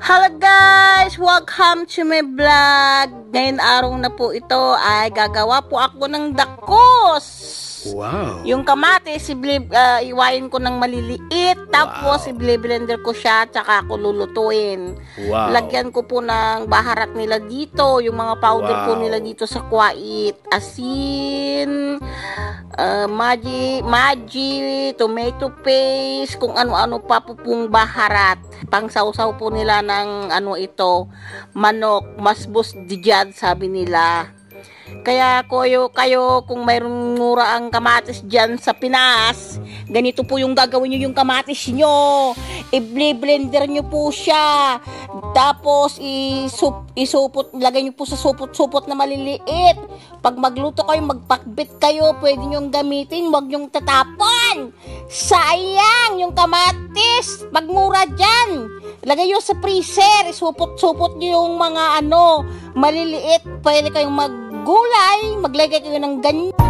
Hello guys! Welcome to my vlog. Ngayon araw na po ito ay gagawa po ako ng dakos. Wow! Yung kamatis, iwain ko ng maliliit. Tapos i-blender ko siya, tsaka ako lulutuin. Wow! Lagyan ko po ng baharat nila dito. Yung mga powder po nila dito sa kwait. Asin, Maggi, tomato paste, kung ano-ano pa po pong baharat. Pang sausaw po nila ng manok, masbos dijad sabi nila. Kaya kayo kung mayroong mura ang kamatis dyan sa Pinas, ganito po yung gagawin nyo yung kamatis nyo. I-blender nyo po siya. Tapos isupot, lagay nyo po sa supot na maliliit. Pag magluto kayo, magpakbit kayo, pwede nyo gamitin, wag nyo tatapon. Sayang yung kamatis. Magmura dyan. Lagay nyo sa freezer, isupot-supot nyo yung mga maliliit. Pwede kayong maglagay kayo ng ganyan.